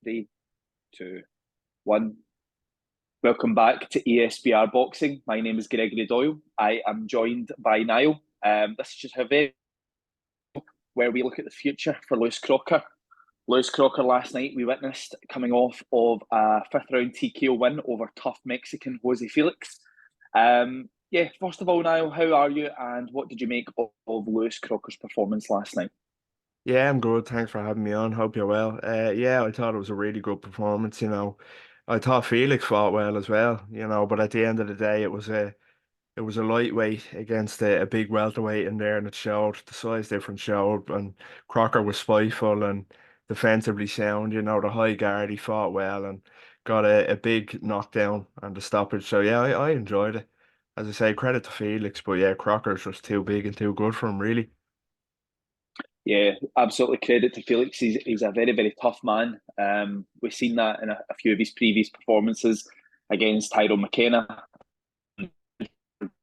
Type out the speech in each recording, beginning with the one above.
Three, two, one. Welcome back to ESBR Boxing. My name is Gregory Doyle. I am joined by Niall. This is just a very where we look at the future for Lewis Crocker. Lewis Crocker last night we witnessed coming off of a fifth round TKO win over tough Mexican Jose Felix. First of all, Niall, how are you and what did you make of Lewis Crocker's performance last night? Yeah, I'm good. Thanks for having me on. Hope you're well. Yeah, I thought it was a really good performance. I thought Felix fought well as well. But at the end of the day, it was a lightweight against a big welterweight in there, and it showed the size difference showed. And Crocker was spiteful and defensively sound. The high guard, he fought well and got a big knockdown and the stoppage. So yeah, I enjoyed it. As I say, credit to Felix, but yeah, Crocker's just too big and too good for him, really. Yeah, absolutely credit to Felix. He's a very, very tough man. We've seen that in a few of his previous performances against Tyrone McKenna,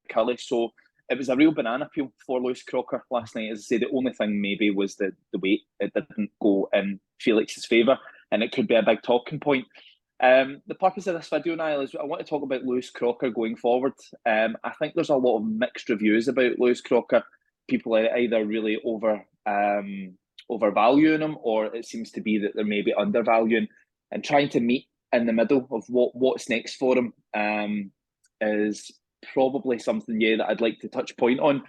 Cully. So it was a real banana peel for Lewis Crocker last night. As I say, the only thing maybe was the weight. It didn't go in Felix's favour, and it could be a big talking point. The purpose of this video, Niall, is I want to talk about Lewis Crocker going forward. I think there's a lot of mixed reviews about Lewis Crocker. People are either really overvaluing him, or it seems to be that they're maybe undervaluing and trying to meet in the middle of what's next for him. Is probably something, yeah, that I'd like to touch point on.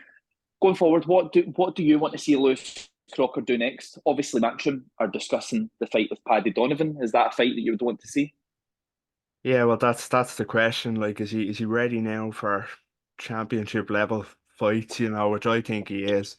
Going forward, what do you want to see Lewis Crocker do next? Obviously, Matchroom are discussing the fight with Paddy Donovan. Is that a fight that you would want to see? Yeah, well, that's the question. Like, is he ready now for championship level fights? Which I think he is.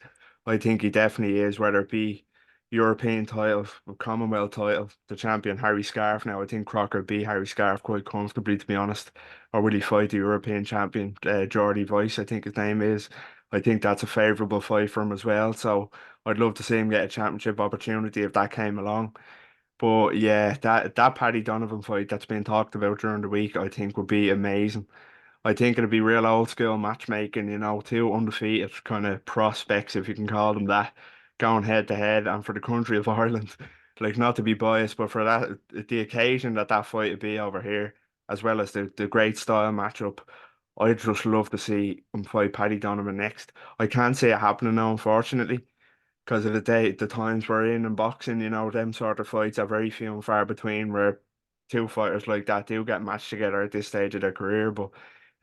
I think he definitely is. Whether it be European title, Commonwealth title, the champion Harry Scarf. Now, I think Crocker beat Harry Scarf quite comfortably, to be honest. Or will he fight the European champion, Jordy Vice? I think his name is. I think that's a favourable fight for him as well. So I'd love to see him get a championship opportunity if that came along. But yeah, that Paddy Donovan fight that's been talked about during the week, I think would be amazing. I think it'd be real old school matchmaking, two undefeated kind of prospects, if you can call them that, going head to head, and for the country of Ireland, like not to be biased, but for the occasion that fight would be over here, as well as the great style matchup, I'd just love to see him fight Paddy Donovan next. I can't see it happening now, unfortunately, because of the times we're in boxing, them sort of fights are very few and far between where two fighters like that do get matched together at this stage of their career. But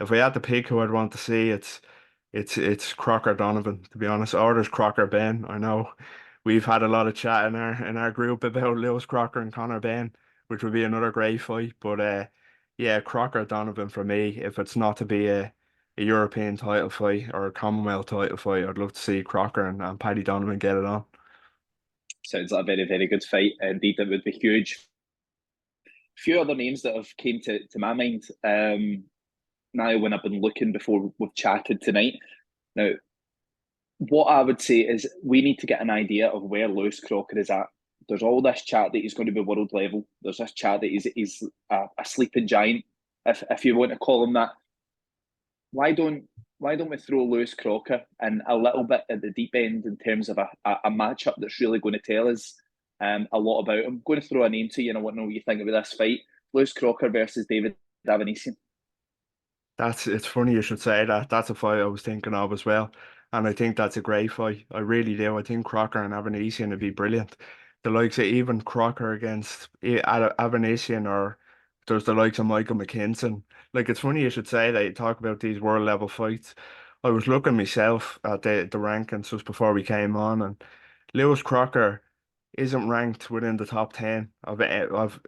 if we had to pick who I'd want to see, it's Crocker Donovan, to be honest, or there's Crocker Benn. I know we've had a lot of chat in our group about Lewis Crocker and Conor Benn, which would be another great fight. But yeah, Crocker Donovan for me, if it's not to be a European title fight or a Commonwealth title fight, I'd love to see Crocker and Paddy Donovan get it on. Sounds like a very, very good fight. Indeed, it would be huge. Few other names that have came to my mind now when I've been looking before we've chatted tonight. Now, what I would say is we need to get an idea of where Lewis Crocker is at. There's all this chat that he's going to be world level. There's this chat that he's a sleeping giant, if you want to call him that. Why don't why don't we throw Lewis Crocker in a little bit at the deep end in terms of a matchup that's really going to tell us a lot about him? I'm going to throw a name to you, and I want to know what you think about this fight: Lewis Crocker versus David Davanesian. It's funny you should say that. That's a fight I was thinking of as well. And I think that's a great fight. I really do. I think Crocker and Avanesian would be brilliant. The likes of even Crocker against Avanesian, or there's the likes of Michael McKinson. Like, it's funny you should say that, you talk about these world level fights. I was looking myself at the rankings just before we came on, and Lewis Crocker isn't ranked within the top 10 of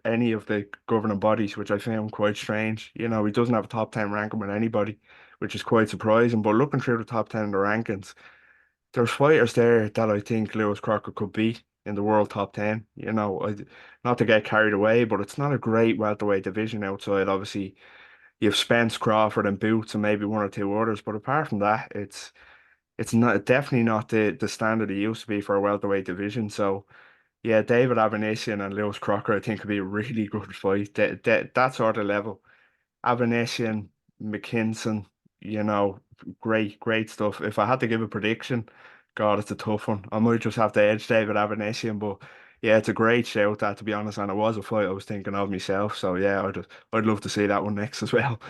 any of the governing bodies, which I found quite strange. He doesn't have a top 10 ranking with anybody, which is quite surprising. But looking through the top 10 of the rankings, there's fighters there that I think Lewis Crocker could beat in the world top 10. Not to get carried away, but it's not a great welterweight division outside. Obviously, you have Spence, Crawford, and Boots, and maybe one or two others. But apart from that, it's not definitely not the standard it used to be for a welterweight division. So yeah, David Avanesian and Lewis Crocker, I think, could be a really good fight. That sort of level. Avanesian, McKinson, great stuff. If I had to give a prediction, God, it's a tough one. I might just have to edge David Avanesian, but yeah, it's a great shout that, to be honest, and it was a fight I was thinking of myself. So yeah, I'd love to see that one next as well.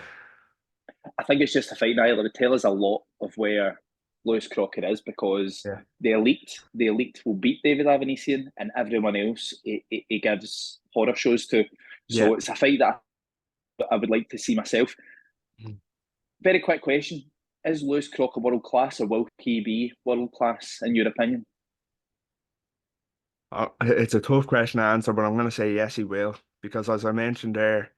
I think it's just a fight now that would tell us a lot of where Lewis Crocker is, because Yeah. the elite will beat David Avanesian, and everyone else he gives horror shows to. Yeah. So it's a fight that I would like to see myself. Very quick question: is Lewis Crocker world class, or will he be world class in your opinion? It's a tough question to answer, but I'm going to say yes, he will. Because as I mentioned there,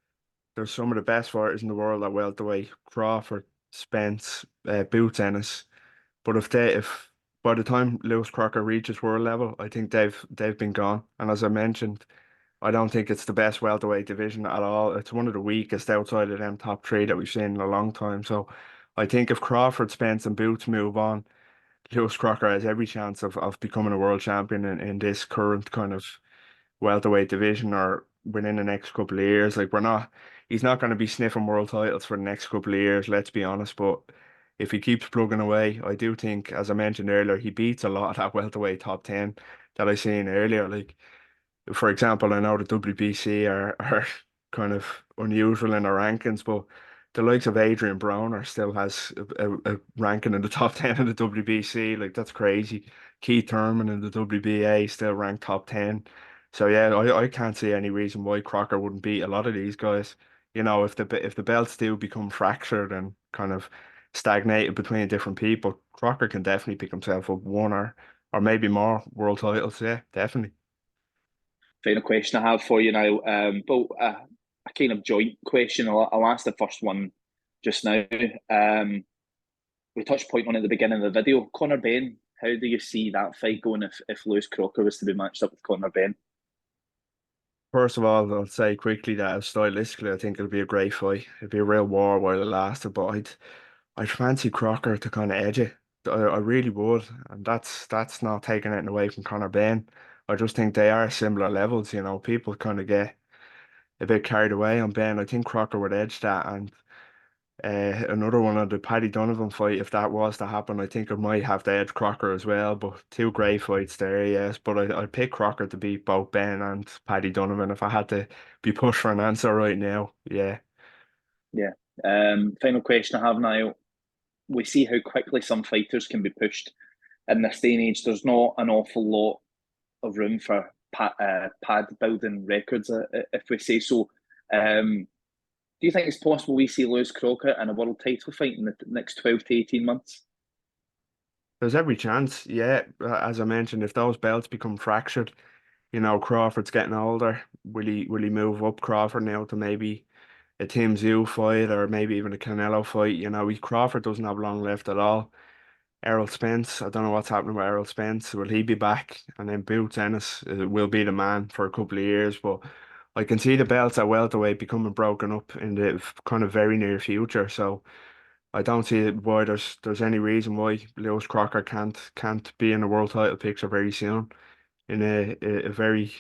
there's some of the best fighters in the world at welterweight: Crawford, Spence, Boots Ennis. But if by the time Lewis Crocker reaches world level, I think they've been gone. And as I mentioned, I don't think it's the best welterweight division at all. It's one of the weakest outside of them top three that we've seen in a long time. So I think if Crawford, Spence, and Boots move on, Lewis Crocker has every chance of becoming a world champion in this current kind of welterweight division, or within the next couple of years. Like he's not going to be sniffing world titles for the next couple of years, let's be honest. But if he keeps plugging away, I do think, as I mentioned earlier, he beats a lot of that welterweight top 10 that I seen earlier. Like, for example, I know the WBC are kind of unusual in their rankings, but the likes of Adrian Broner still has a ranking in the top 10 in the WBC. Like, that's crazy. Keith Thurman in the WBA still ranked top 10. So yeah, I can't see any reason why Crocker wouldn't beat a lot of these guys. You know, if the belts do become fractured and kind of stagnated between different people, Crocker can definitely pick himself up one or maybe more world titles. Yeah, definitely. Final question I have for you now, but a kind of joint question. I'll ask the first one just now. We touched point on it at the beginning of the video. Conor Benn, how do you see that fight going if Lewis Crocker was to be matched up with Conor Benn? First of all, I'll say quickly that stylistically, I think it'll be a great fight. It'll be a real war while it lasted, but I'd fancy Crocker to kind of edge it. I really would, and that's not taking it away from Conor Benn. I just think they are similar levels. You know, people kind of get a bit carried away on Ben. I think Crocker would edge that, and another one of the Paddy Donovan fight, if that was to happen, I think it might have to edge Crocker as well. But two great fights there, yes. But I'd pick Crocker to beat both Ben and Paddy Donovan if I had to be pushed for an answer right now. Yeah. Yeah. Final question I have now. We see how quickly some fighters can be pushed in this day and age. There's not an awful lot of room for pad building records, if we say so. Do you think it's possible we see Lewis Crocker in a world title fight in the next 12 to 18 months? There's every chance, yeah. As I mentioned, if those belts become fractured, you know, Crawford's getting older. Will he move up Crawford now to maybe a Tim Tszyu fight or maybe even a Canelo fight? You know, Crawford doesn't have long left at all. Errol Spence, I don't know what's happening with Errol Spence. Will he be back? And then Boots Ennis will be the man for a couple of years. But I can see the belts at welterweight becoming broken up in the kind of very near future. So I don't see why there's any reason why Lewis Crocker can't be in the world title picture very soon in a very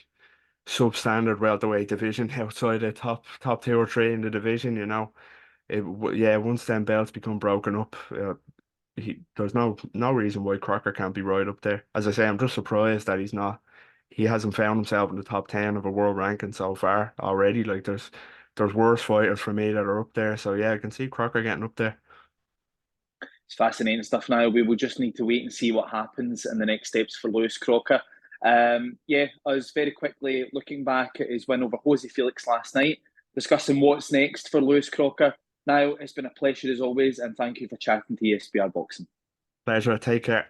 substandard welterweight division outside the top two or three in the division. You know, yeah, once them belts become broken up, there's no reason why Crocker can't be right up there. As I say, I'm just surprised that he hasn't found himself in the top 10 of a world ranking so far already. Like there's worse fighters for me that are up there. So yeah, I can see Crocker getting up there. It's fascinating stuff now. We will just need to wait and see what happens in the next steps for Lewis Crocker. Yeah, I was very quickly looking back at his win over Jose Felix last night, discussing what's next for Lewis Crocker. Now, it's been a pleasure as always, and thank you for chatting to ESPR Boxing. Pleasure. Take care.